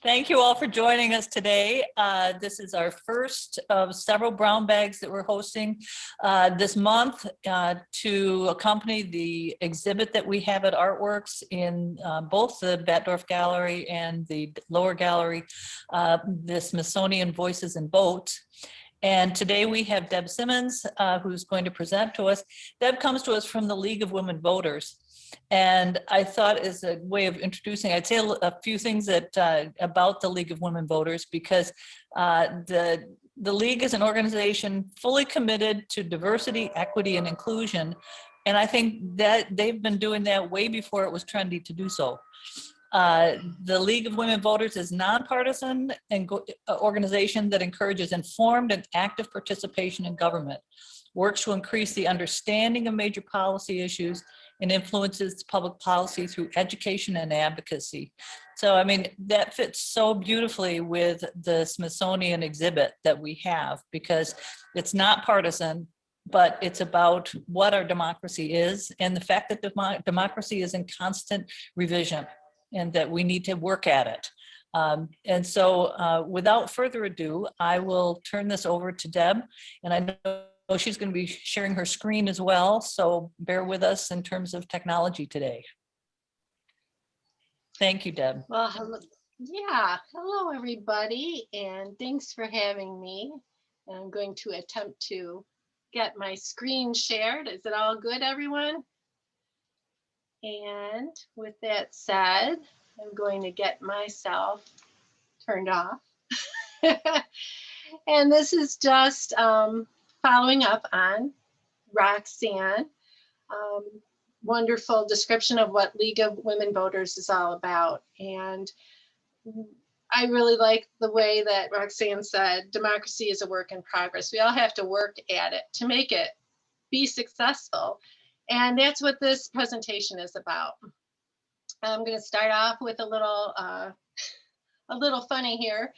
Thank you all for joining us today. This is our first of several brown bags that we're hosting this month to accompany the exhibit that we have at Artworks in both the Batdorf Gallery and the lower gallery, the Smithsonian Voices in Boats. And today we have Deb Simmons, who's going to present to us. Deb comes to us from the League of Women Voters. And I thought, as a way of introducing, I'd say a few things that about the League of Women Voters, because the League is an organization fully committed to diversity, equity, and inclusion. And I think that they've been doing that way before it was trendy to do so. The League of Women Voters is nonpartisan and organization that encourages informed and active participation in government, works to increase the understanding of major policy issues, and influences public policy through education and advocacy. So, I mean, that fits so beautifully with the Smithsonian exhibit that we have, because it's not partisan, but it's about what our democracy is and the fact that democracy is in constant revision and that we need to work at it. And so without further ado, I will turn this over to Deb, and I know she's going to be sharing her screen as well, so bear with us in terms of technology today. Thank you, Deb. Well, hello everybody, and thanks for having me. I'm going to attempt to get my screen shared. Is it all good, everyone? And with that said, I'm going to get myself turned off. And this is just following up on Roxanne, wonderful description of what League of Women Voters is all about. And I really like the way that Roxanne said, democracy is a work in progress. We all have to work at it to make it be successful. And that's what this presentation is about. I'm going to start off with a little funny here.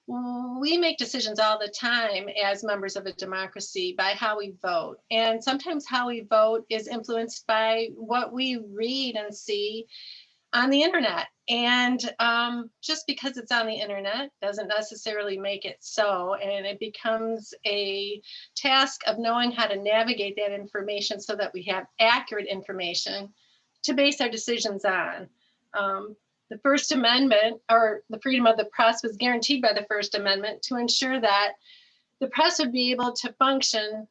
We make decisions all the time as members of a democracy by how we vote. And sometimes how we vote is influenced by what we read and see on the internet. And just because it's on the internet doesn't necessarily make it so. And it becomes a task of knowing how to navigate that information so that we have accurate information to base our decisions on. The First Amendment, or the freedom of the press, was guaranteed by the First Amendment to ensure that the press would be able to function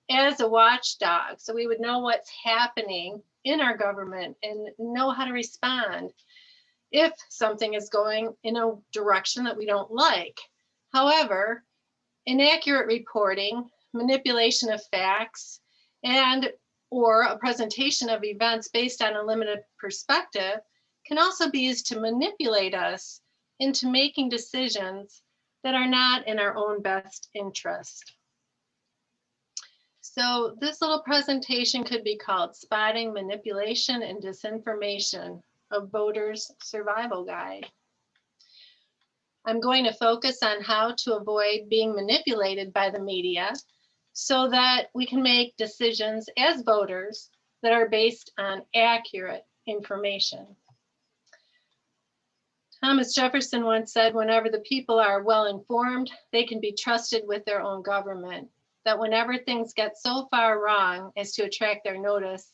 as a watchdog. So we would know what's happening in our government and know how to respond if something is going in a direction that we don't like. However, inaccurate reporting, manipulation of facts, or a presentation of events based on a limited perspective can also be used to manipulate us into making decisions that are not in our own best interest. So this little presentation could be called Spotting Manipulation and Disinformation, a Voter's Survival Guide. I'm going to focus on how to avoid being manipulated by the media so that we can make decisions as voters that are based on accurate information. Thomas Jefferson once said, whenever the people are well informed, they can be trusted with their own government. That whenever things get so far wrong as to attract their notice,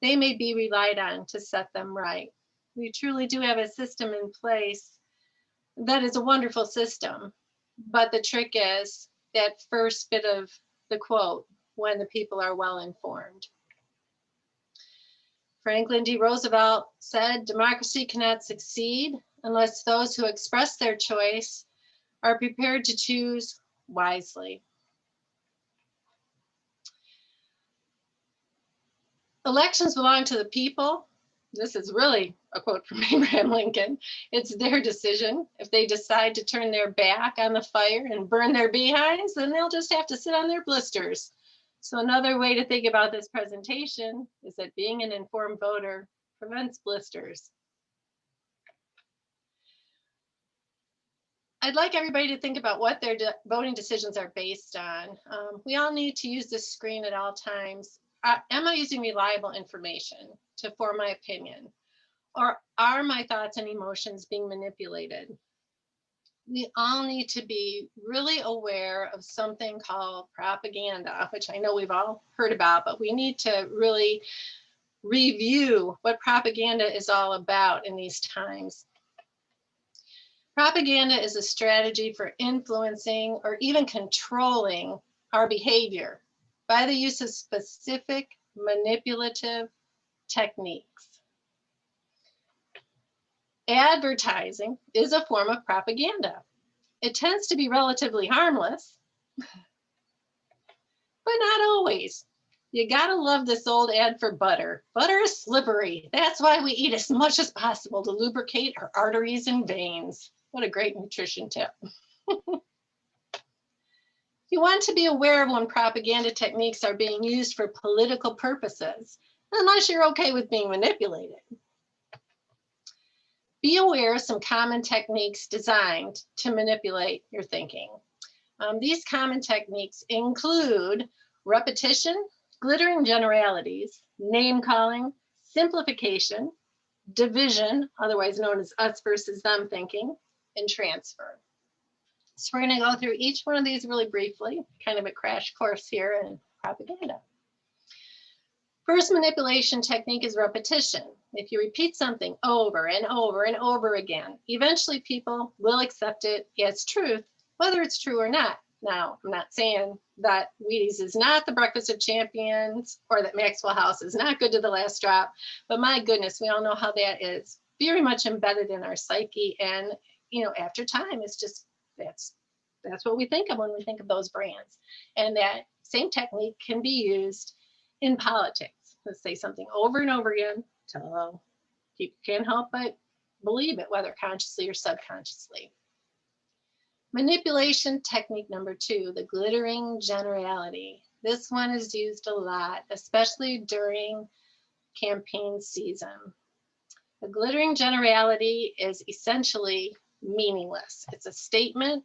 they may be relied on to set them right. We truly do have a system in place that is a wonderful system, but the trick is that first bit of the quote, when the people are well informed. Franklin D. Roosevelt said, democracy cannot succeed unless those who express their choice are prepared to choose wisely. Elections belong to the people. This is really a quote from Abraham Lincoln. It's their decision. If they decide to turn their back on the fire and burn their behinds, then they'll just have to sit on their blisters. So another way to think about this presentation is that being an informed voter prevents blisters. I'd like everybody to think about what their voting decisions are based on. We all need to use this screen at all times am I using reliable information to form my opinion? Or are my thoughts and emotions being manipulated? We all need to be really aware of something called propaganda, which I know we've all heard about, but we need to really review what propaganda is all about in these times. Propaganda is a strategy for influencing or even controlling our behavior by the use of specific manipulative techniques. Advertising is a form of propaganda. It tends to be relatively harmless, but not always. You gotta love this old ad for butter. Butter is slippery. That's why we eat as much as possible to lubricate our arteries and veins. What a great nutrition tip. You want to be aware of when propaganda techniques are being used for political purposes, unless you're okay with being manipulated. Be aware of some common techniques designed to manipulate your thinking. These common techniques include repetition, glittering generalities, name calling, simplification, division, otherwise known as us versus them thinking, and transfer. So we're going to go through each one of these really briefly, kind of a crash course here in propaganda. First manipulation technique is repetition. If you repeat something over and over and over again, eventually people will accept it as truth, whether it's true or not. Now, I'm not saying that Wheaties is not the breakfast of champions or that Maxwell House is not good to the last drop, but my goodness, we all know how that is very much embedded in our psyche. And, after time, it's just, that's what we think of when we think of those brands. And that same technique can be used in politics. Let's say something over and over again till people can't help but believe it, whether consciously or subconsciously. Manipulation technique number 2, the glittering generality. This one is used a lot, especially during campaign season. The glittering generality is essentially meaningless. It's a statement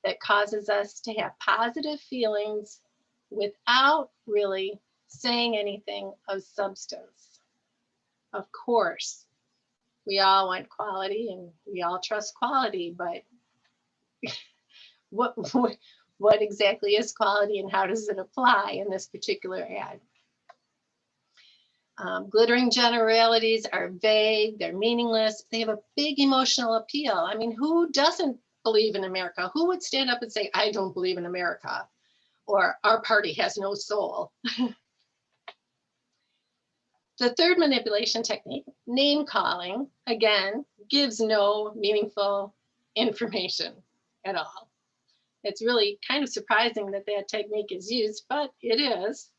that causes us to have positive feelings without really saying anything of substance. Of course, we all want quality and we all trust quality, but what exactly is quality and how does it apply in this particular ad? Glittering generalities are vague, they're meaningless, they have a big emotional appeal. I mean, who doesn't believe in America? Who would stand up and say, I don't believe in America? Or our party has no soul? The third manipulation technique, name calling, again, gives no meaningful information at all. It's really kind of surprising that that technique is used, but it is.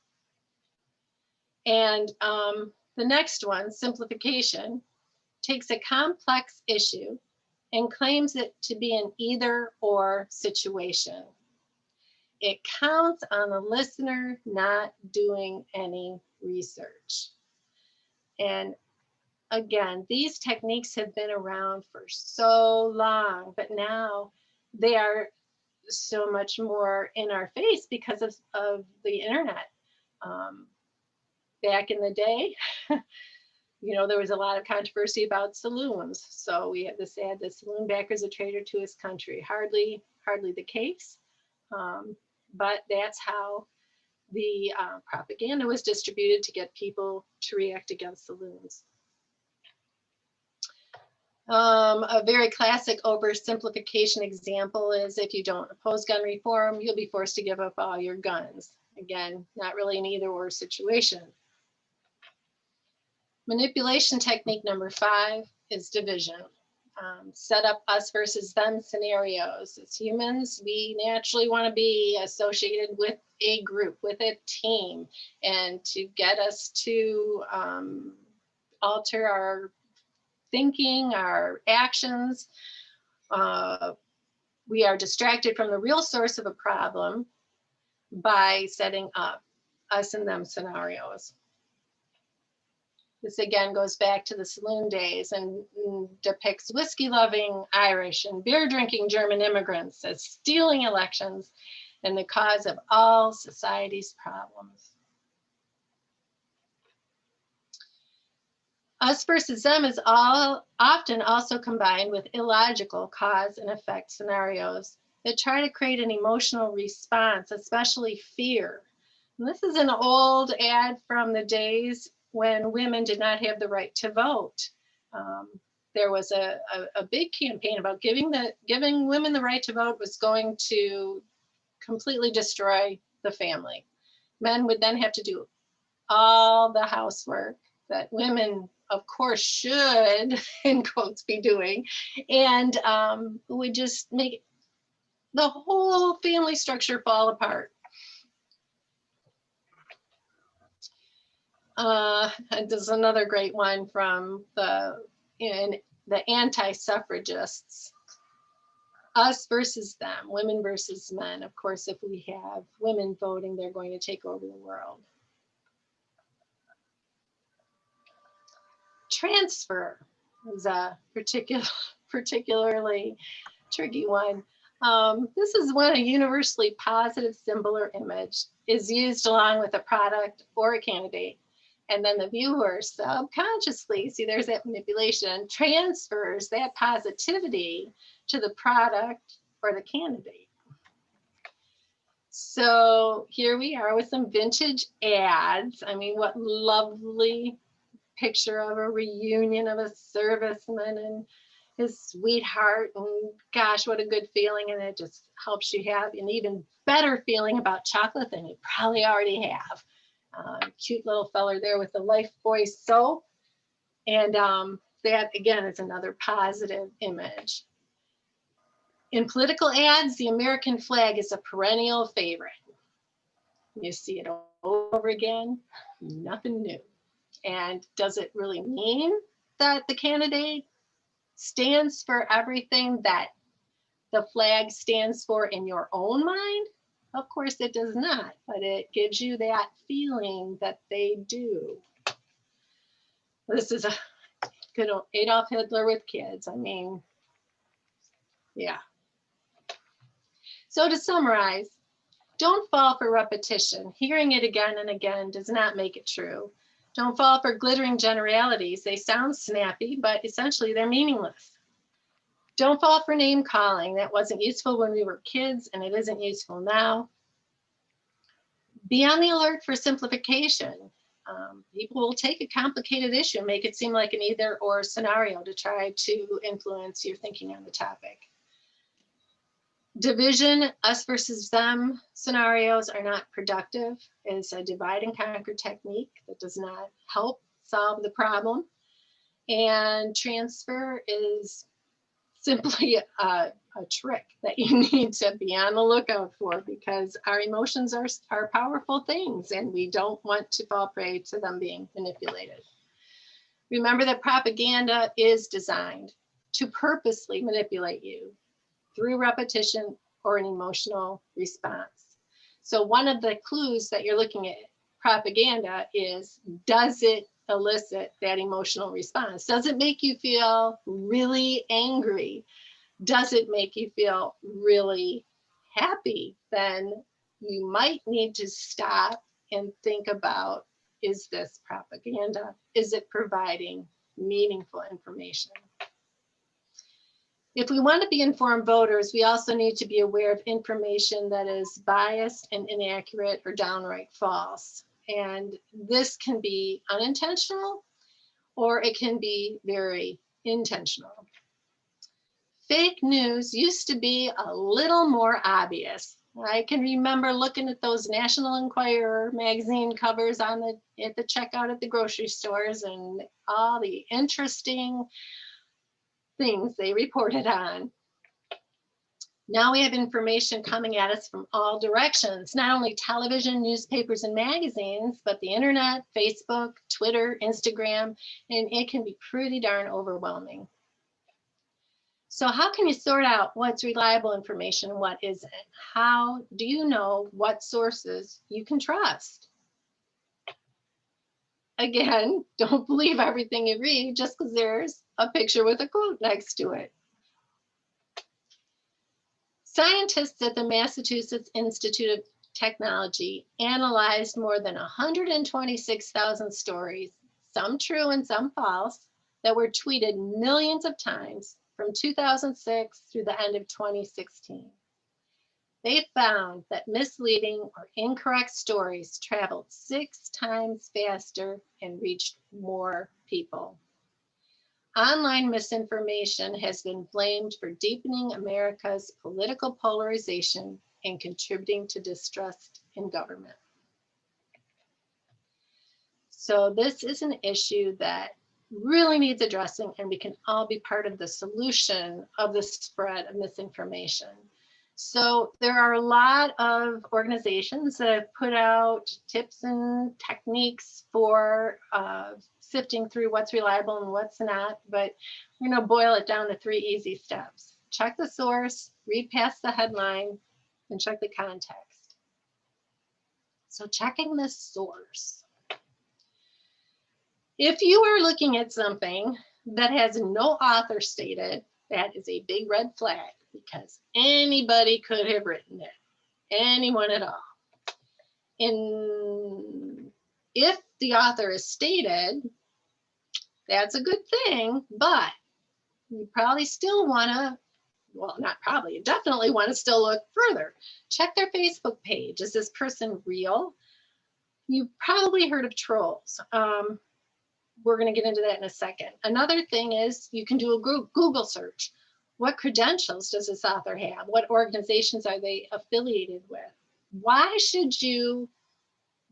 And the next one, simplification, takes a complex issue and claims it to be an either or situation. It counts on the listener not doing any research. And again, these techniques have been around for so long, but now they are so much more in our face because of the internet. Back in the day, there was a lot of controversy about saloons. So we have this ad, the saloon backer is a traitor to his country. Hardly the case, but that's how the propaganda was distributed to get people to react against saloons. A very classic oversimplification example is if you don't oppose gun reform, you'll be forced to give up all your guns. Again, not really an either or situation. Manipulation technique number 5 is division. Set up us versus them scenarios. As humans, we naturally want to be associated with a group, with a team, and to get us to alter our thinking, our actions. We are distracted from the real source of a problem by setting up us and them scenarios. This again goes back to the saloon days and depicts whiskey-loving Irish and beer-drinking German immigrants as stealing elections and the cause of all society's problems. Us versus them is all often also combined with illogical cause and effect scenarios that try to create an emotional response, especially fear. And this is an old ad from the days when women did not have the right to vote. There was a big campaign about giving women the right to vote was going to completely destroy the family. Men would then have to do all the housework that women, of course, should, in quotes, be doing, and would just make the whole family structure fall apart. And there's another great one from the anti-suffragists. Us versus them, women versus men. Of course, if we have women voting, they're going to take over the world. Transfer is a particularly tricky one. This is when a universally positive symbol or image is used along with a product or a candidate. And then the viewer subconsciously, see, there's that manipulation, transfers that positivity to the product or the candidate. So here we are with some vintage ads. I mean, what lovely picture of a reunion of a serviceman and his sweetheart, and gosh, what a good feeling. And it just helps you have an even better feeling about chocolate than you probably already have. Cute little feller there with the Lifebuoy soap. And that again is another positive image. In political ads, the American flag is a perennial favorite. You see it over again, nothing new. And does it really mean that the candidate stands for everything that the flag stands for in your own mind? Of course it does not, but it gives you that feeling that they do. This is a good old Adolf Hitler with kids. I mean, yeah. So to summarize, don't fall for repetition. Hearing it again and again does not make it true. Don't fall for glittering generalities. They sound snappy, but essentially they're meaningless. Don't fall for name calling. That wasn't useful when we were kids and it isn't useful now. Be on the alert for simplification. People will take a complicated issue and make it seem like an either or scenario to try to influence your thinking on the topic. Division, us versus them scenarios are not productive. It's a divide and conquer technique that does not help solve the problem. And transfer is simply a trick that you need to be on the lookout for, because our emotions are powerful things and we don't want to fall prey to them being manipulated. Remember that propaganda is designed to purposely manipulate you through repetition or an emotional response. So one of the clues that you're looking at propaganda is, does it elicit that emotional response? Does it make you feel really angry? Does it make you feel really happy? Then you might need to stop and think about, is this propaganda? Is it providing meaningful information? If we want to be informed voters, we also need to be aware of information that is biased and inaccurate or downright false. And this can be unintentional or it can be very intentional. Fake news used to be a little more obvious. I can remember looking at those National Enquirer magazine covers at the checkout at the grocery stores and all the interesting things they reported on. Now we have information coming at us from all directions, not only television, newspapers, and magazines, but the internet, Facebook, Twitter, Instagram, and it can be pretty darn overwhelming. So how can you sort out what's reliable information and what isn't? How do you know what sources you can trust? Again, don't believe everything you read just because there's a picture with a quote next to it. Scientists at the Massachusetts Institute of Technology analyzed more than 126,000 stories, some true and some false, that were tweeted millions of times from 2006 through the end of 2016. They found that misleading or incorrect stories traveled 6 times faster and reached more people. Online misinformation has been blamed for deepening America's political polarization and contributing to distrust in government. So this is an issue that really needs addressing, and we can all be part of the solution of the spread of misinformation. So there are a lot of organizations that have put out tips and techniques for sifting through what's reliable and what's not, but we're going to boil it down to 3 easy steps. Check the source, read past the headline, and check the context. So checking the source. If you are looking at something that has no author stated, that is a big red flag, because anybody could have written it, anyone at all. And if the author is stated, that's a good thing, but you probably still want to, well, not probably, you definitely want to still look further. Check their Facebook page. Is this person real? You've probably heard of trolls. We're going to get into that in a second. Another thing is you can do a Google search. What credentials does this author have? What organizations are they affiliated with? Why should you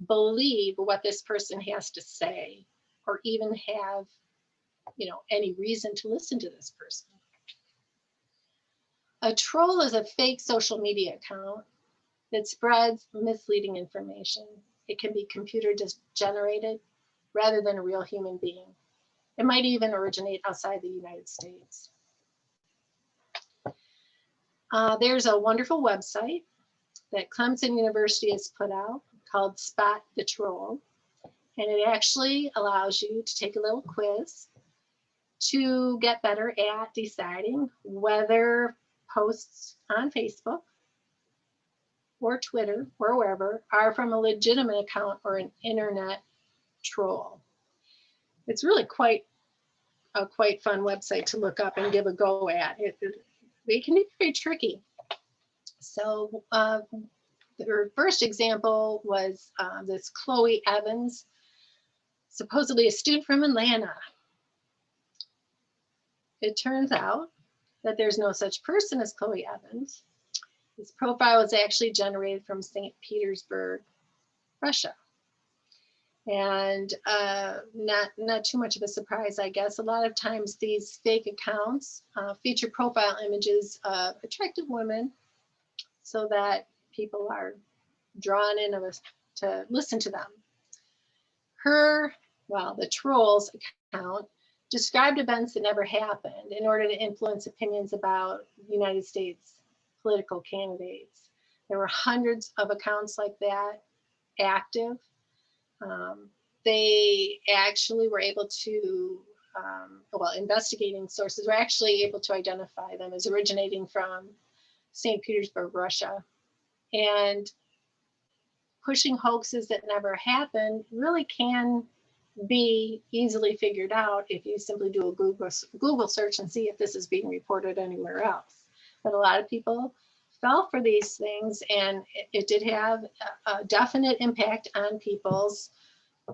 believe what this person has to say, or even have, any reason to listen to this person? A troll is a fake social media account that spreads misleading information. It can be computer generated rather than a real human being. It might even originate outside the United States. There's a wonderful website that Clemson University has put out called Spot the Troll. And it actually allows you to take a little quiz to get better at deciding whether posts on Facebook or Twitter or wherever are from a legitimate account or an internet troll. It's really quite a fun website to look up and give a go at. They can be very tricky. So their first example was this Chloe Evans, supposedly a student from Atlanta. It turns out that there's no such person as Chloe Evans. This profile was actually generated from St. Petersburg, Russia. And not too much of a surprise, I guess. A lot of times these fake accounts feature profile images of attractive women so that people are drawn in to listen to them. The troll's account described events that never happened in order to influence opinions about United States political candidates. There were hundreds of accounts like that active. They actually were able to, investigating sources were actually able to identify them as originating from St. Petersburg, Russia. And pushing hoaxes that never happened really can be easily figured out if you simply do a Google search and see if this is being reported anywhere else. But a lot of people fell for these things, and it did have a definite impact on people's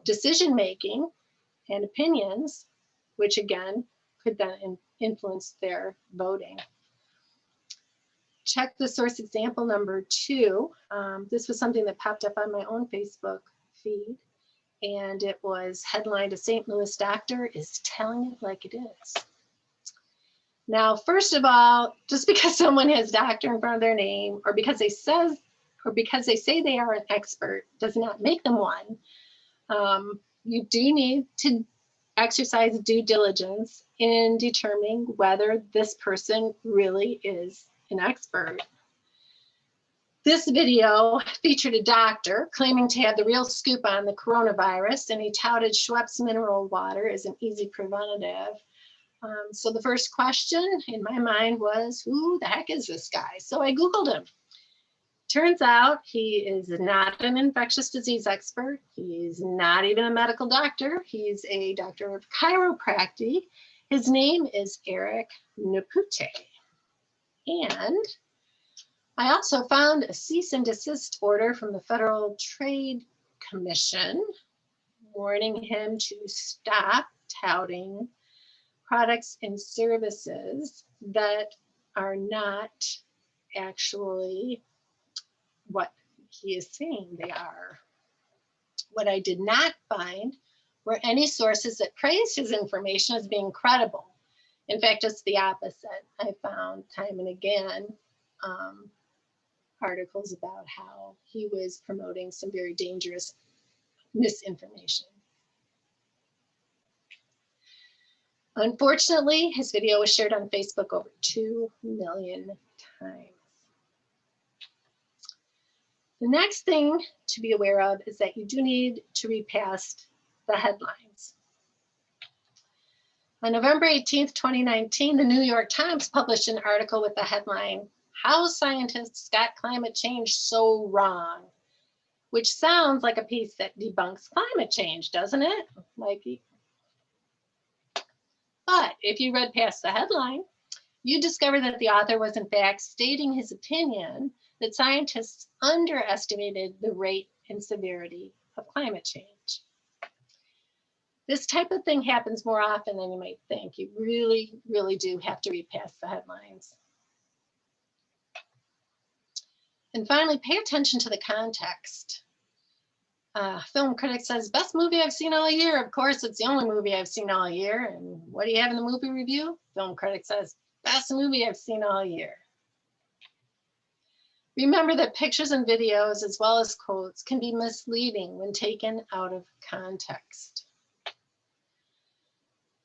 decision making and opinions, which again could then influence their voting. Check the source example number 2. This was something that popped up on my own Facebook feed, and it was headlined, "A St. Louis doctor is telling it like it is." Now, first of all, just because someone has doctor in front of their name, or because they say they are an expert, does not make them one. You do need to exercise due diligence in determining whether this person really is an expert. This video featured a doctor claiming to have the real scoop on the coronavirus, and he touted Schweppes mineral water as an easy preventative. So the first question in my mind was, who the heck is this guy? So I Googled him. Turns out he is not an infectious disease expert. He's not even a medical doctor. He's a doctor of chiropractic. His name is Eric Napute. And I also found a cease and desist order from the Federal Trade Commission warning him to stop touting products and services that are not actually what he is saying they are. What I did not find were any sources that praised his information as being credible. In fact, it's the opposite. I found time and again articles about how he was promoting some very dangerous misinformation. Unfortunately, his video was shared on Facebook over 2 million times. The next thing to be aware of is that you do need to read past the headlines. On November 18th, 2019, the New York Times published an article with the headline, "How Scientists Got Climate Change So Wrong," which sounds like a piece that debunks climate change, doesn't it? But if you read past the headline, you discover that the author was in fact stating his opinion that scientists underestimated the rate and severity of climate change. This type of thing happens more often than you might think. You really, really do have to read past the headlines. And finally, pay attention to the context. Film critic says, best movie I've seen all year. Of course, it's the only movie I've seen all year. And what do you have in the movie review? Film critic says, best movie I've seen all year. Remember that pictures and videos, as well as quotes, can be misleading when taken out of context.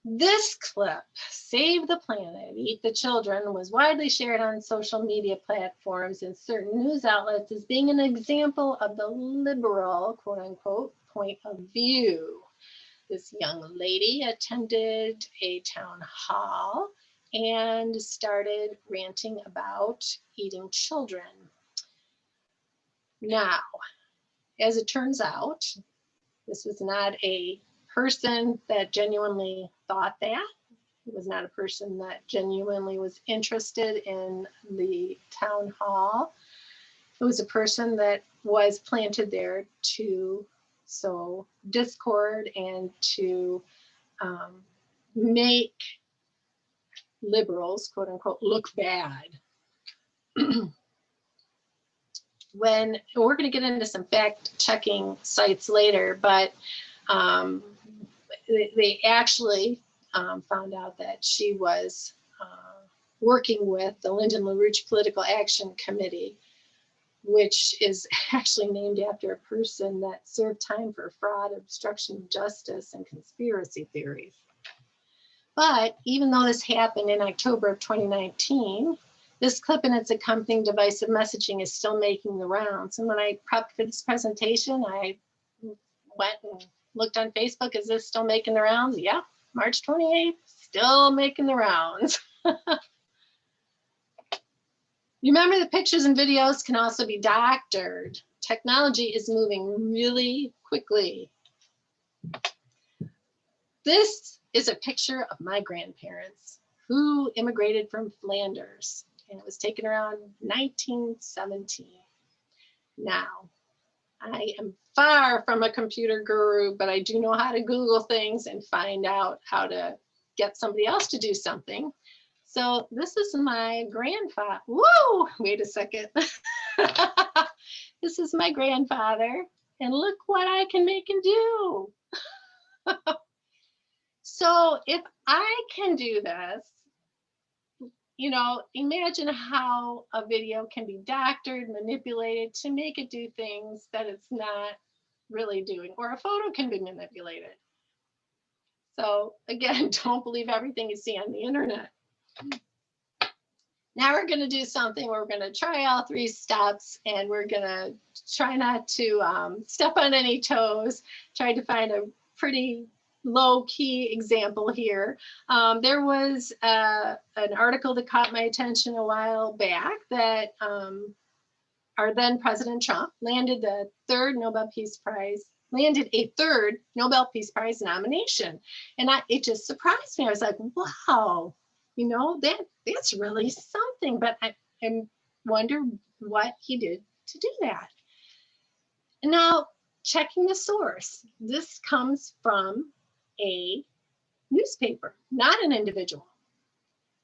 This clip, Save the Planet, Eat the Children, was widely shared on social media platforms and certain news outlets as being an example of the liberal, quote unquote, point of view. This young lady attended a town hall and started ranting about eating children. Now, as it turns out, this was not a person that genuinely thought that. It was not a person that genuinely was interested in the town hall. It was a person that was planted there to sow discord and to make liberals, quote unquote, look bad. When we're going to get into some fact checking sites later, but they actually found out that she was working with the Lyndon LaRouche Political Action Committee, which is actually named after a person that served time for fraud, obstruction of justice, and conspiracy theories. But even though this happened in October of 2019, this clip and its accompanying divisive messaging is still making the rounds. And when I prepped for this presentation, I went and looked on Facebook. Is this still making the rounds? Yeah, March 28th, still making the rounds. Remember that pictures and videos can also be doctored. Technology is moving really quickly. This is a picture of my grandparents who immigrated from Flanders, and it was taken around 1917. Now, I am far from a computer guru, but I do know how to Google things and find out how to get somebody else to do something. So this is my grandfather. Whoa, wait a second. This is my grandfather, and look what I can make him do. So if I can do this, you know, imagine how a video can be doctored, manipulated to make it do things that it's not really doing, or a photo can be manipulated. So again, don't believe everything you see on the internet. Now we're going to do something. We're going to try all 3 steps, and we're going to try not to step on any toes. Try to find a pretty low-key example here. There was an article that caught my attention a while back that our then President Trump landed a third Nobel Peace Prize nomination. And it just surprised me. I was like, wow, that's really something. But I wonder what he did to do that. Now, checking the source, this comes from a newspaper, not an individual.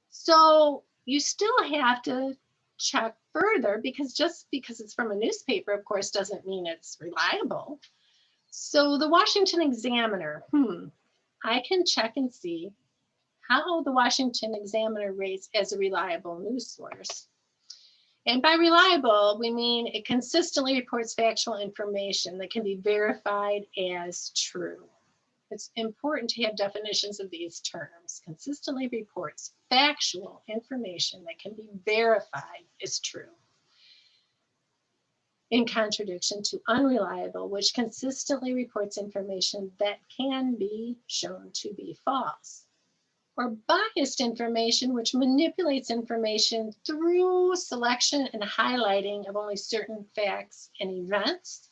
So you still have to check further, because just because it's from a newspaper, of course, doesn't mean it's reliable. So the Washington Examiner, I can check and see how the Washington Examiner rates as a reliable news source. And by reliable, we mean it consistently reports factual information that can be verified as true. It's important to have definitions of these terms. Consistently reports factual information that can be verified as true, in contradiction to unreliable, which consistently reports information that can be shown to be false. Or biased information, which manipulates information through selection and highlighting of only certain facts and events,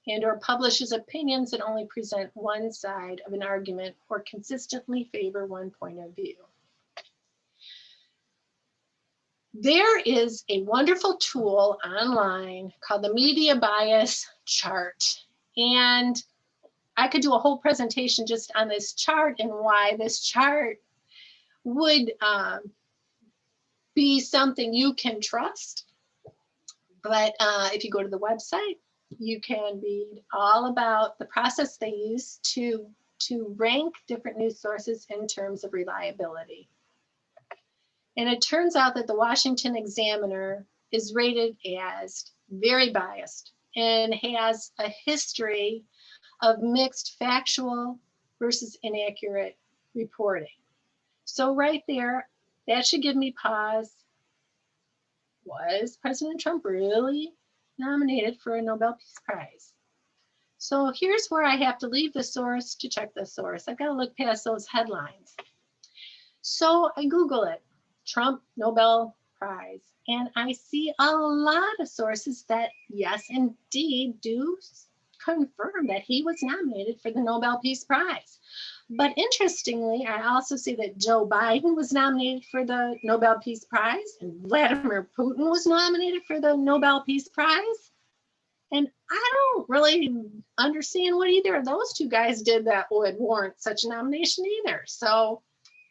and or publishes opinions that only present one side of an argument or consistently favor one point of view. There is a wonderful tool online called the Media Bias Chart. And I could do a whole presentation just on this chart and why this chart would be something you can trust. But if you go to the website, you can read all about the process they use to rank different news sources in terms of reliability. And it turns out that the Washington Examiner is rated as very biased and has a history of mixed factual versus inaccurate reporting. So right there, that should give me pause. Was President Trump really nominated for a Nobel Peace Prize? So here's where I have to leave the source to check the source. I've got to look past those headlines. So I Google it, Trump Nobel Prize, and I see a lot of sources that, yes, indeed, do confirm that he was nominated for the Nobel Peace Prize. But interestingly, I also see that Joe Biden was nominated for the Nobel Peace Prize, and Vladimir Putin was nominated for the Nobel Peace Prize. And I don't really understand what either of those two guys did that would warrant such a nomination either. So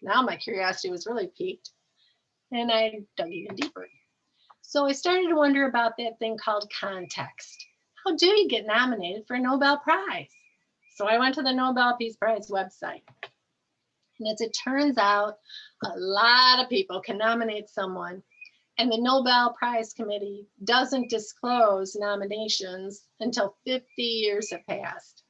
now my curiosity was really piqued, and I dug even deeper. So I started to wonder about that thing called context. How do you get nominated for a Nobel Prize? So I went to the Nobel Peace Prize website. And as it turns out, a lot of people can nominate someone, and the Nobel Prize Committee doesn't disclose nominations until 50 years have passed.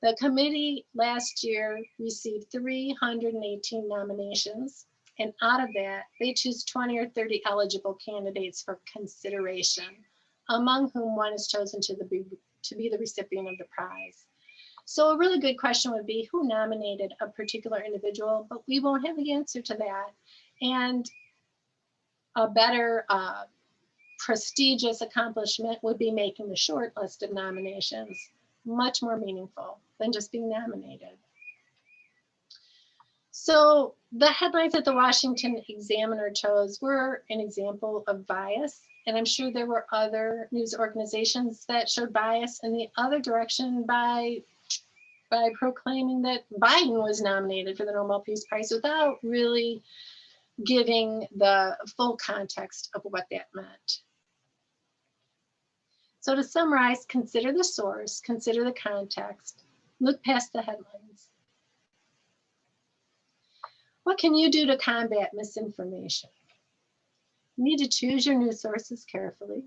The committee last year received 318 nominations, and out of that, they choose 20 or 30 eligible candidates for consideration, among whom one is chosen to be the recipient of the prize. So a really good question would be, who nominated a particular individual? But we won't have the answer to that. And a better prestigious accomplishment would be making the short list of nominations, much more meaningful than just being nominated. So the headlines that the Washington Examiner chose were an example of bias. And I'm sure there were other news organizations that showed bias in the other direction by proclaiming that Biden was nominated for the Nobel Peace Prize without really giving the full context of what that meant. So to summarize, consider the source, consider the context, look past the headlines. What can you do to combat misinformation? You need to choose your news sources carefully.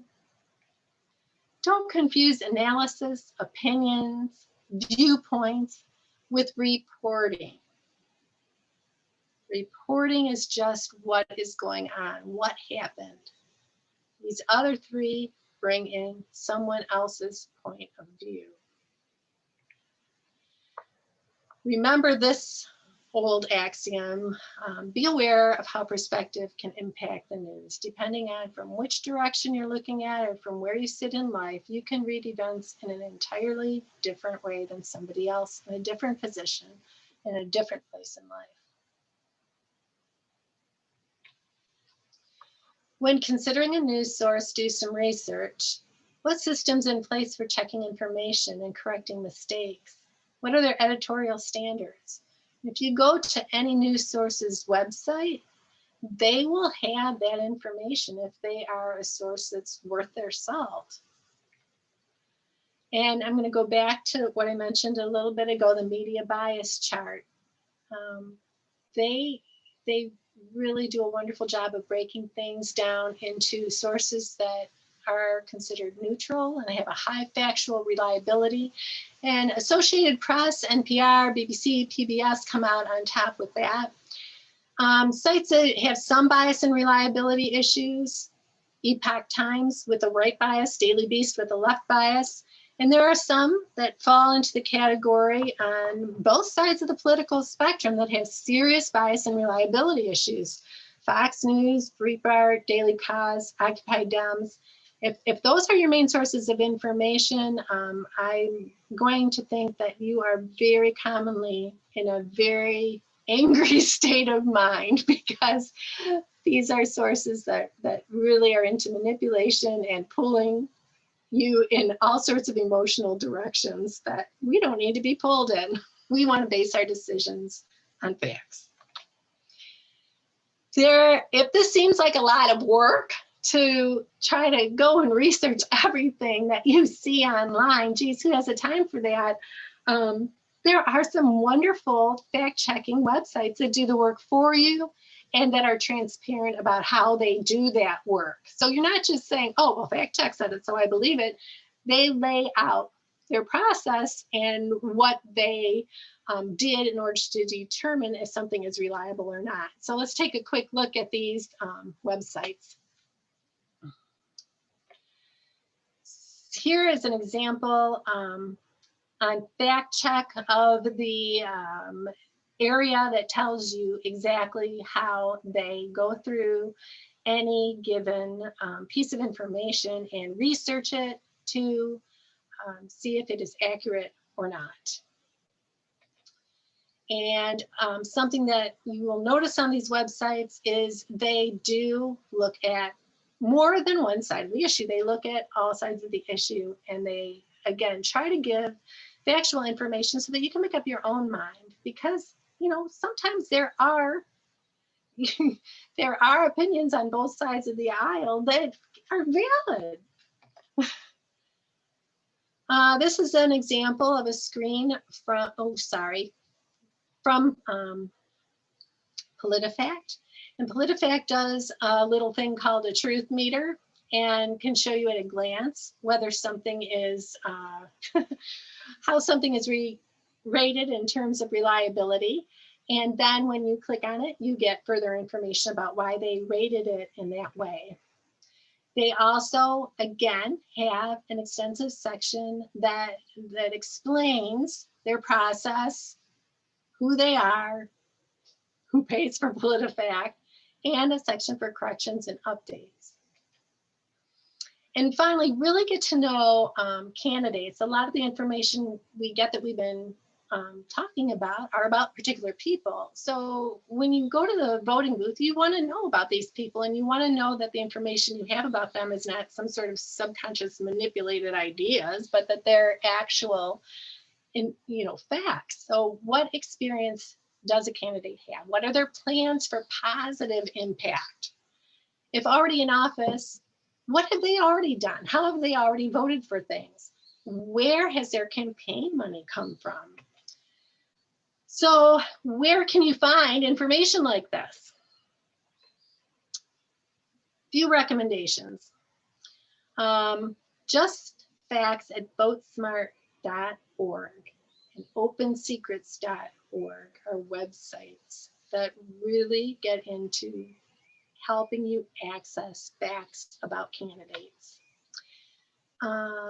Don't confuse analysis, opinions, viewpoints with reporting. Reporting is just what is going on, what happened. These other three bring in someone else's point of view. Remember this old axiom, be aware of how perspective can impact the news. Depending on from which direction you're looking at or from where you sit in life, you can read events in an entirely different way than somebody else in a different position, in a different place in life. When considering a news source, do some research. What systems in place for checking information and correcting mistakes? What are their editorial standards? If you go to any news source's website, they will have that information if they are a source that's worth their salt. And I'm going to go back to what I mentioned a little bit ago, the media bias chart. They really do a wonderful job of breaking things down into sources that are considered neutral and they have a high factual reliability. And Associated Press, NPR, BBC, PBS come out on top with that. Sites that have some bias and reliability issues, Epoch Times with a right bias, Daily Beast with a left bias. And there are some that fall into the category on both sides of the political spectrum that have serious bias and reliability issues. Fox News, Breitbart, Daily Kos, Occupy Dems. If those are your main sources of information, I'm going to think that you are very commonly in a very angry state of mind, because these are sources that really are into manipulation and pulling you in all sorts of emotional directions that we don't need to be pulled in. We want to base our decisions on facts. If this seems like a lot of work to try to go and research everything that you see online, geez, who has the time for that? There are some wonderful fact-checking websites that do the work for you and that are transparent about how they do that work. So you're not just saying, oh, well, fact check said it, so I believe it. They lay out their process and what they did in order to determine if something is reliable or not. So let's take a quick look at these websites. Here is an example on fact check of the area that tells you exactly how they go through any given piece of information and research it to see if it is accurate or not. And something that you will notice on these websites is they do look at more than one side of the issue. They look at all sides of the issue, and they, again, try to give factual information so that you can make up your own mind, because, you know, sometimes there are there are opinions on both sides of the aisle that are valid. This is an example of a screen from, from PolitiFact. And PolitiFact does a little thing called a truth meter and can show you at a glance whether something is, how something is rated in terms of reliability. And then when you click on it, you get further information about why they rated it in that way. They also, again, have an extensive section that explains their process, who they are, who pays for PolitiFact, and a section for corrections and updates. And finally, really get to know candidates. A lot of the information we get that we've been talking about are about particular people. So when you go to the voting booth, you want to know about these people, and you want to know that the information you have about them is not some sort of subconscious manipulated ideas, but that they're actual, facts. So what experience does a candidate have? What are their plans for positive impact? If already in office, what have they already done? How have they already voted for things? Where has their campaign money come from? So where can you find information like this? Few recommendations. Just Facts at votesmart.org and opensecrets.org are websites that really get into helping you access facts about candidates.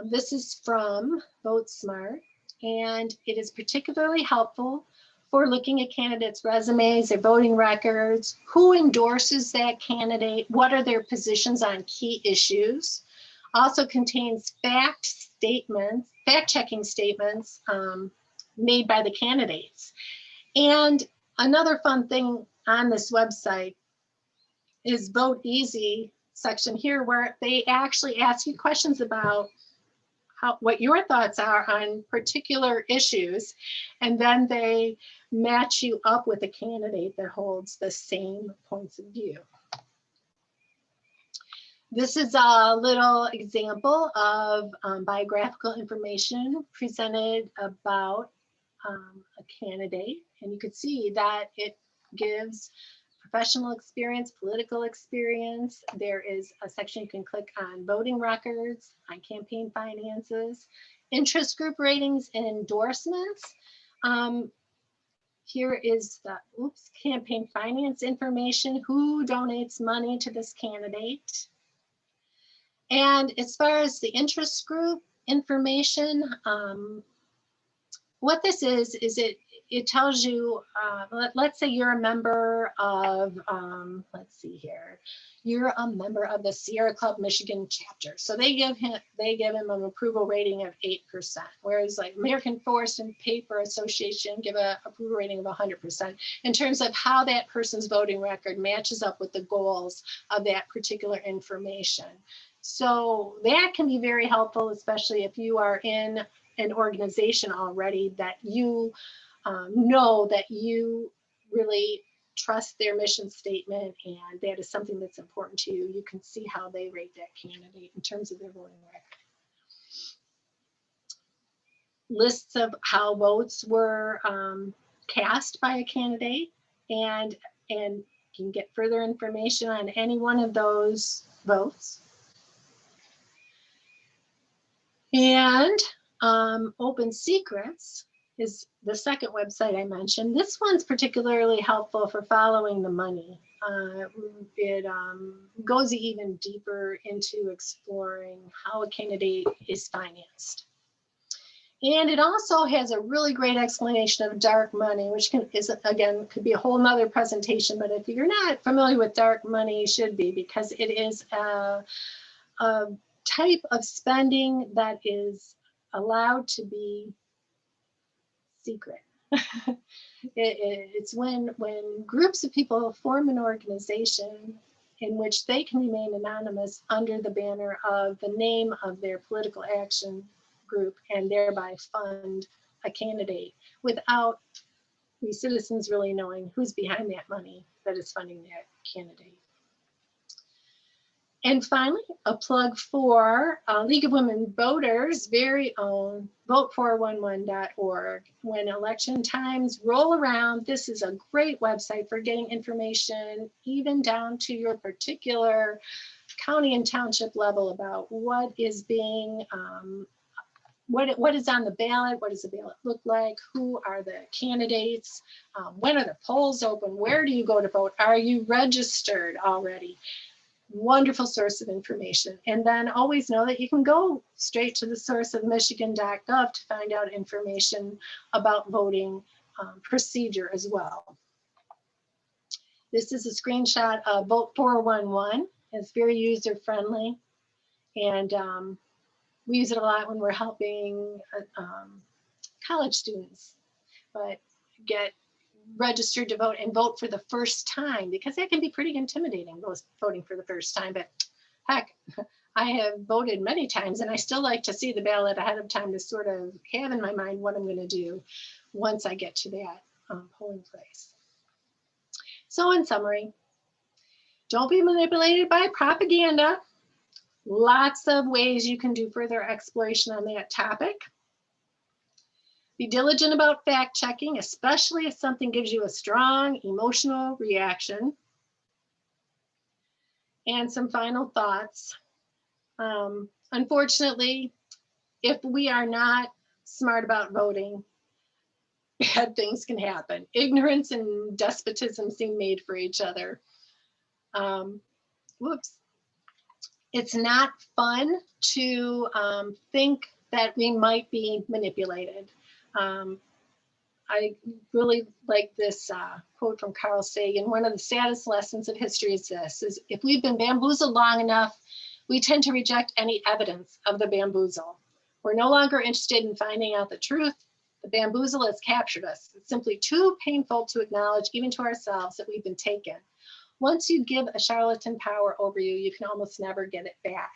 This is from VoteSmart, and it is particularly helpful for looking at candidates' resumes, their voting records, who endorses that candidate, what are their positions on key issues. Also contains fact-checking statements made by the candidates. And another fun thing on this website is Vote Easy section here, where they actually ask you questions about what your thoughts are on particular issues, and then they match you up with a candidate that holds the same points of view. This is a little example of biographical information presented about a candidate, and you could see that it gives professional experience, political experience. There is a section you can click on voting records, on campaign finances, interest group ratings and endorsements. Here is the campaign finance information, who donates money to this candidate. And as far as the interest group information, what this is it tells you, let's say you're a member of, let's see here, you're a member of the Sierra Club Michigan chapter. So they give him an approval rating of 8%, whereas like American Forest and Paper Association give a approval rating of 100% in terms of how that person's voting record matches up with the goals of that particular information. So that can be very helpful, especially if you are in an organization already that you know that you really trust their mission statement and that is something that's important to you. You can see how they rate that candidate in terms of their voting record. Lists of how votes were cast by a candidate, and you can get further information on any one of those votes. And Open Secrets is the second website I mentioned. This one's particularly helpful for following the money. It goes even deeper into exploring how a candidate is financed. And it also has a really great explanation of dark money, which could be a whole nother presentation, but if you're not familiar with dark money, you should be, because it is a type of spending that is allowed to be secret. It's when groups of people form an organization in which they can remain anonymous under the banner of the name of their political action group and thereby fund a candidate without we citizens really knowing who's behind that money that is funding that candidate. And finally, a plug for League of Women Voters' very own vote411.org. When election times roll around, this is a great website for getting information, even down to your particular county and township level about what is being, what is on the ballot, what does the ballot look like, who are the candidates, when are the polls open, where do you go to vote, are you registered already? Wonderful source of information. And then always know that you can go straight to the source of michigan.gov to find out information about voting procedure as well. This is a screenshot of Vote 411. It's very user friendly, and we use it a lot when we're helping college students, but get registered to vote and vote for the first time, because that can be pretty intimidating, voting for the first time. But heck, I have voted many times and I still like to see the ballot ahead of time to sort of have in my mind what I'm going to do once I get to that polling place. So in summary, don't be manipulated by propaganda. Lots of ways you can do further exploration on that topic. Be diligent about fact checking, especially if something gives you a strong emotional reaction. And some final thoughts. Unfortunately, if we are not smart about voting, bad things can happen. Ignorance and despotism seem made for each other. It's not fun to think that we might be manipulated. I really like this quote from Carl Sagan. One of the saddest lessons of history is this, is if we've been bamboozled long enough, we tend to reject any evidence of the bamboozle. We're no longer interested in finding out the truth. The bamboozle has captured us. It's simply too painful to acknowledge, even to ourselves, that we've been taken. Once you give a charlatan power over you, you can almost never get it back.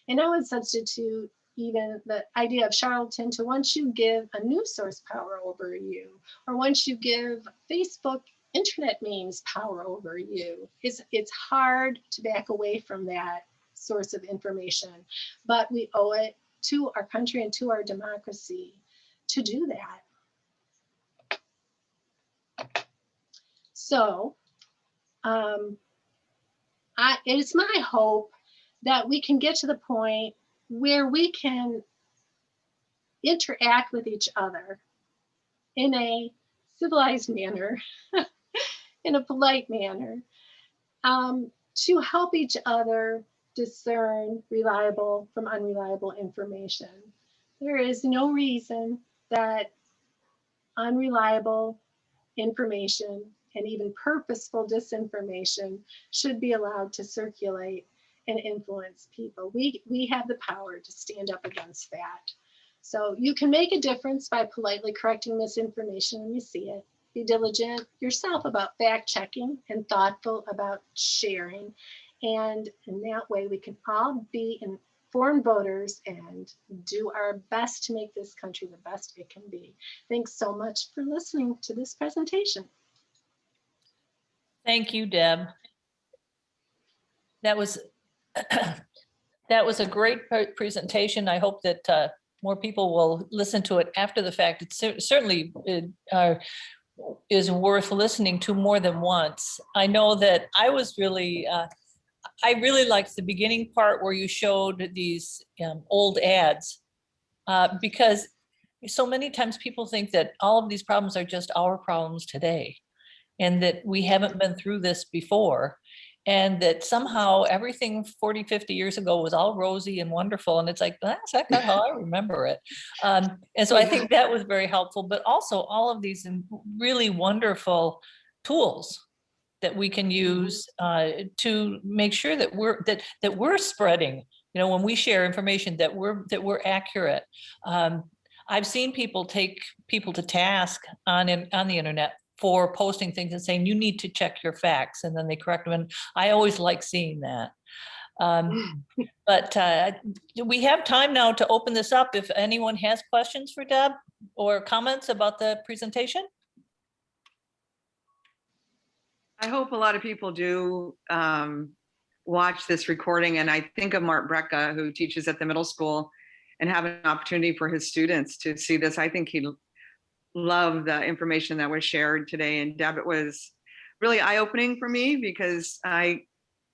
And I would substitute even the idea of charlatan to once you give a news source power over you, or once you give Facebook internet memes power over you. It's hard to back away from that source of information, but we owe it to our country and to our democracy to do that. So it's my hope that we can get to the point where we can interact with each other in a civilized manner, in a polite manner, to help each other discern reliable from unreliable information. There is no reason that unreliable information and even purposeful disinformation should be allowed to circulate and influence people. We have the power to stand up against that. So you can make a difference by politely correcting misinformation when you see it. Be diligent yourself about fact checking and thoughtful about sharing. And in that way, we can all be informed voters and do our best to make this country the best it can be. Thanks so much for listening to this presentation. Thank you, Deb. That was that was a great presentation. I hope that more people will listen to it after the fact. It certainly is worth listening to more than once. I know that I was really, I really liked the beginning part where you showed these old ads, because so many times people think that all of these problems are just our problems today, and that we haven't been through this before, and that somehow everything 40, 50 years ago was all rosy and wonderful. And it's like, that's not how I remember it. And so I think that was very helpful, but also all of these really wonderful tools that we can use to make sure that we're spreading, when we share information, that we're accurate. I've seen people take people to task on the internet for posting things and saying, you need to check your facts, and then they correct them. And I always like seeing that. But we have time now to open this up if anyone has questions for Deb or comments about the presentation. I hope a lot of people do watch this recording, and I think of Mark Brecka, who teaches at the middle school, and have an opportunity for his students to see this. I think he'd love the information that was shared today. And Deb, it was really eye-opening for me because I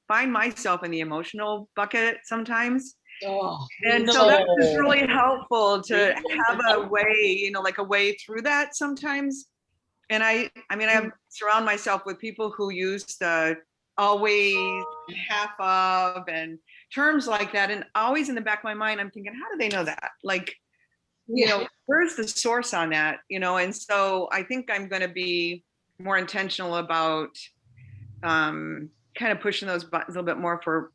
find myself in the emotional bucket sometimes. And so that was really helpful to have a way, like a way through that sometimes. And I surround myself with people who use the always, half of, and terms like that. And always in the back of my mind, I'm thinking, how do they know that? Like, where's the source on that? And so I think I'm going to be more intentional about kind of pushing those buttons a little bit more for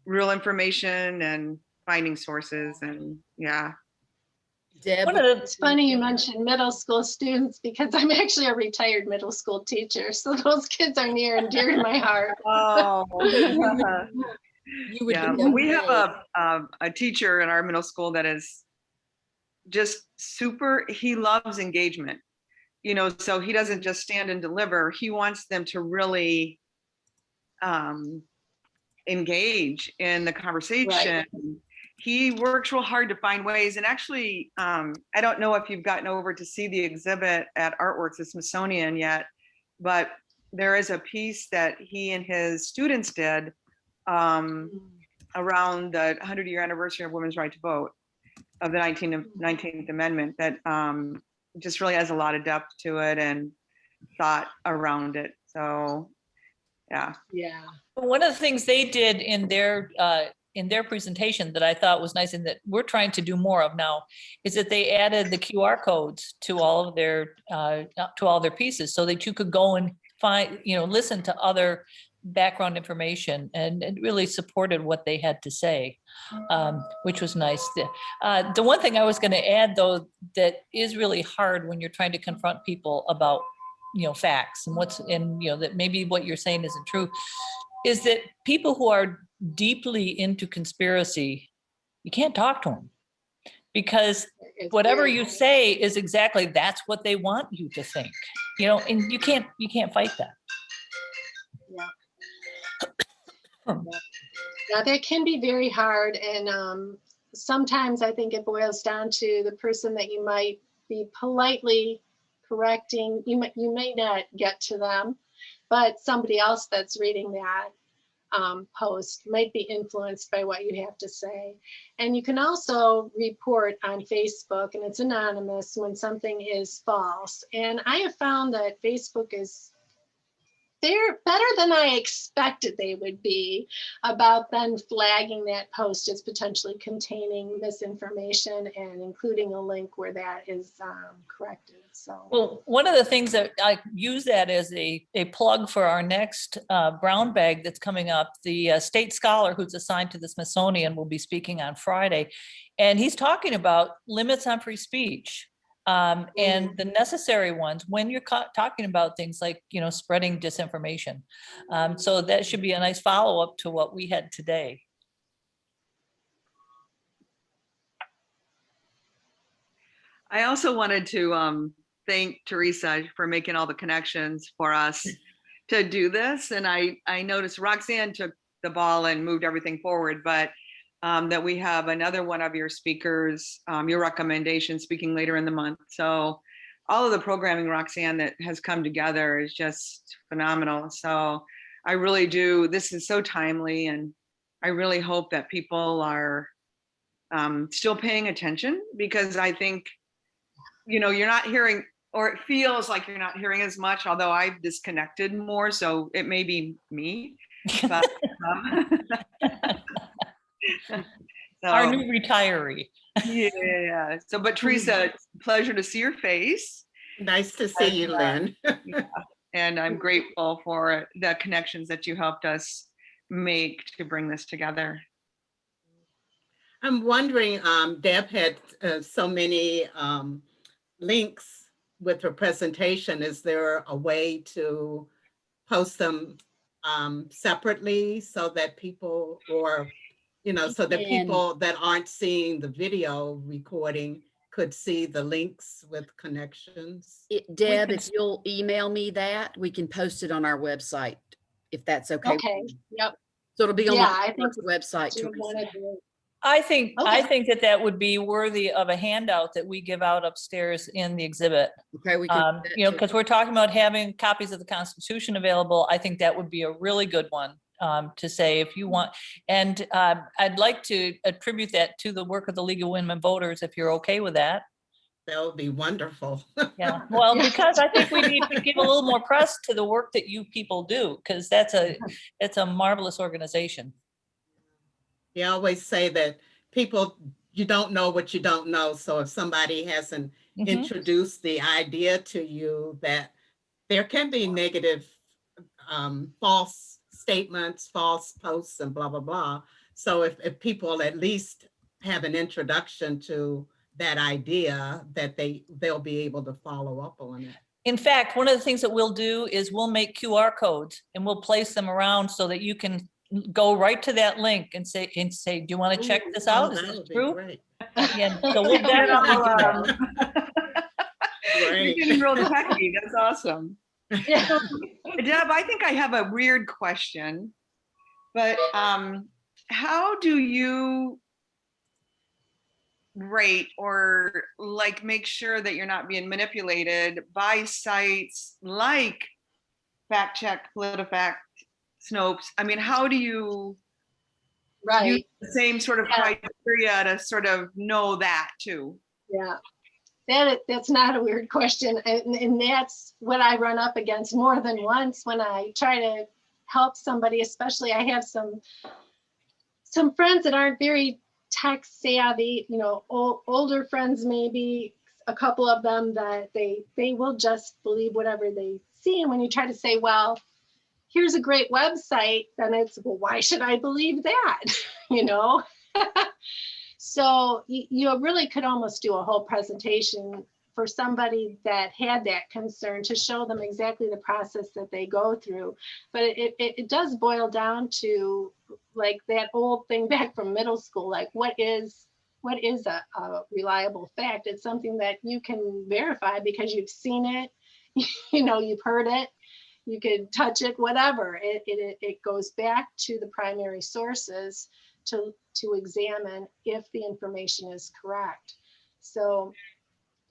real information and finding sources. And yeah. Deb, it's funny you mentioned middle school students, because I'm actually a retired middle school teacher. So those kids are near and dear to my heart. Oh, you would yeah. We have a teacher in our middle school that is just super, he loves engagement, so he doesn't just stand and deliver. He wants them to really engage in the conversation. Right. He works real hard to find ways. And actually, I don't know if you've gotten over to see the exhibit at Artworks, the Smithsonian yet, but there is a piece that he and his students did around the 100-year anniversary of women's right to vote, of the 19th Amendment, that just really has a lot of depth to it and thought around it. So, yeah. Yeah. One of the things they did in their in their presentation that I thought was nice and that we're trying to do more of now is that they added the QR codes to all of their pieces so that you could go and find, listen to other background information, and it really supported what they had to say, which was nice. The one thing I was going to add, though, that is really hard when you're trying to confront people about facts and that maybe what you're saying isn't true, is that people who are deeply into conspiracy, you can't talk to them because It's whatever very you hard. say is exactly that's what they want you to think, and you can't fight that. Yeah, that can be very hard, and sometimes I think it boils down to the person that you might be politely correcting. You may not get to them, but somebody else that's reading that post might be influenced by what you have to say. And you can also report on Facebook, and it's anonymous, when something is false. And I have found that Facebook they're better than I expected they would be about then flagging that post as potentially containing misinformation and including a link where that is corrected. So, well, one of the things that I use that as a plug for our next brown bag that's coming up, the state scholar who's assigned to the Smithsonian will be speaking on Friday, and he's talking about limits on free speech. And the necessary ones when you're talking about things like, spreading disinformation. So that should be a nice follow-up to what we had today. I also wanted to thank Teresa for making all the connections for us to do this. And I noticed Roxanne took the ball and moved everything forward, but that we have another one of your speakers, your recommendation, speaking later in the month. So all of the programming, Roxanne, that has come together is just phenomenal. So I really do, this is so timely, and I really hope that people are still paying attention, because I think, you're not hearing, or it feels like you're not hearing as much, although I've disconnected more, so it may be me. But, Our new retiree. Yeah. So, but Teresa, it's a pleasure to see your face. Nice to see you, Lynn. Yeah. And I'm grateful for the connections that you helped us make to bring this together. I'm wondering, Deb had so many links with her presentation. Is there a way to post them separately so that people, or so that people that aren't seeing the video recording could see the links with connections? Deb, if you'll email me that, we can post it on our website, if that's okay. okay, yep. So it'll be on Yeah, the I think website. you wanna Teresa. do it. I think Okay. that would be worthy of a handout that we give out upstairs in the exhibit. Okay, we can. do that too. Because we're talking about having copies of the Constitution available. I think that would be a really good one to say if you want. And I'd like to attribute that to the work of the League of Women Voters, if you're okay with that. That would be wonderful. Yeah, well, Yeah. because I think we need to give a little more press to the work that you people do, because it's a marvelous organization. You always say that people, you don't know what you don't know. So if somebody hasn't Mhm. introduced the idea to you that there can be negative, false statements, false posts, and blah, blah, blah. So if people at least have an introduction to that idea, that they'll be able to follow up on it. In fact, one of the things that we'll do is we'll make QR codes and we'll place them around so that you can go right to that link and say, do you want to check this out? Is That this would be true? great. Yeah, so we'll definitely do that. You're Great. getting real techy. That's awesome. Yeah. Deb, I think I have a weird question, but how do you rate or make sure that you're not being manipulated by sites like Fact Check, PolitiFact, Snopes? I mean, how do you use Right, the same sort of Yeah. criteria to sort of know that too? yeah. That's not a weird question. And that's what I run up against more than once when I try to help somebody, especially I have some some friends that aren't very tech savvy, you know, older friends, maybe a couple of them, that they will just believe whatever they see. And when you try to say, well, here's a great website, then it's, well, why should I believe that? You know? So you really could almost do a whole presentation for somebody that had that concern, to show them exactly the process that they go through. But it does boil down to like that old thing back from middle school, like what is a reliable fact? It's something that you can verify because you've seen it, you know, you've heard it, you could touch it, whatever. It goes back to the primary sources to examine if the information is correct. So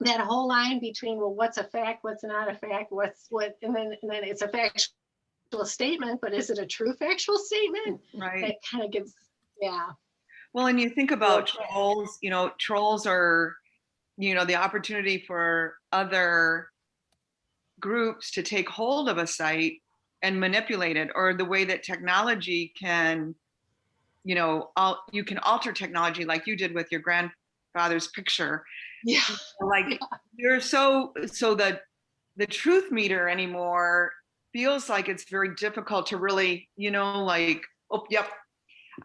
that whole line between, well, what's a fact, what's not a fact, and then it's a factual statement, but is it a true factual statement? Right. It kind of gives, yeah. Well, and you think about Okay. trolls, you know, trolls are, you know, the opportunity for other groups to take hold of a site and manipulate it, or the way that technology can, you know, you can alter technology like you did with your grandfather's picture. Yeah. Like Yeah. you're so the truth meter anymore feels like it's very difficult to really, you know, like, oh, yep.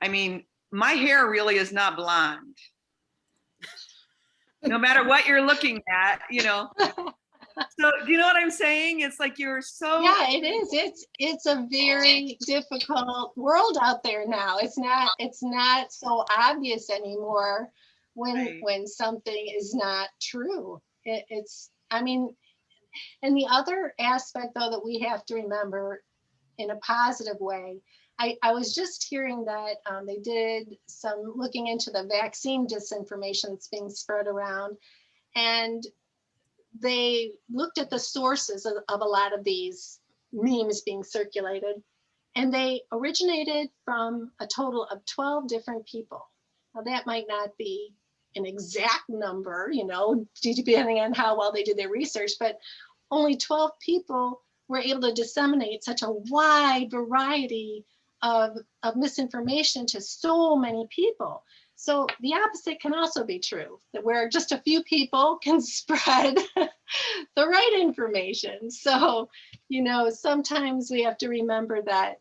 I mean, my hair really is not blonde. No matter what you're looking at, you know. So do you know what I'm saying? It's like you're so. Yeah, it is. It's a very difficult world out there now. It's not so obvious anymore Right. when something is not true. It's, I mean, and the other aspect though that we have to remember in a positive way, I was just hearing that they did some looking into the vaccine disinformation that's being spread around, and they looked at the sources of a lot of these memes being circulated, and they originated from a total of 12 different people. Now, that might not be an exact number, you know, depending on how well they did their research, but only 12 people were able to disseminate such a wide variety of misinformation to so many people. So the opposite can also be true, that where just a few people can spread the right information. So, you know, sometimes we have to remember that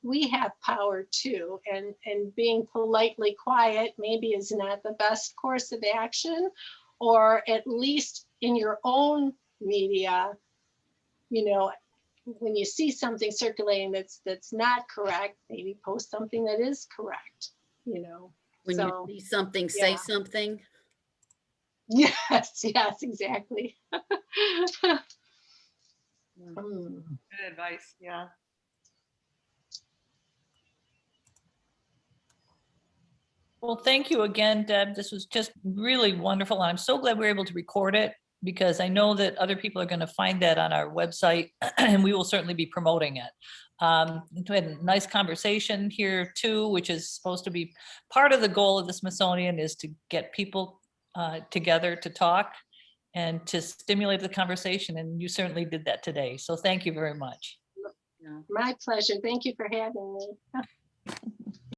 we have power too, and being politely quiet maybe is not the best course of action, or at least in your own media, you know, when you see something circulating that's not correct, maybe post something that is correct, you know. When So, you see something, say yeah. something. Yes, exactly. Good advice. Yeah. Well, thank you again, Deb. This was just really wonderful. I'm so glad we were able to record it, because I know that other people are going to find that on our website, and we will certainly be promoting it. We had a nice conversation here too, which is supposed to be part of the goal of the Smithsonian, is to get people together to talk and to stimulate the conversation. And you certainly did that today. So thank you very much. Yeah. My pleasure. Thank you for having me.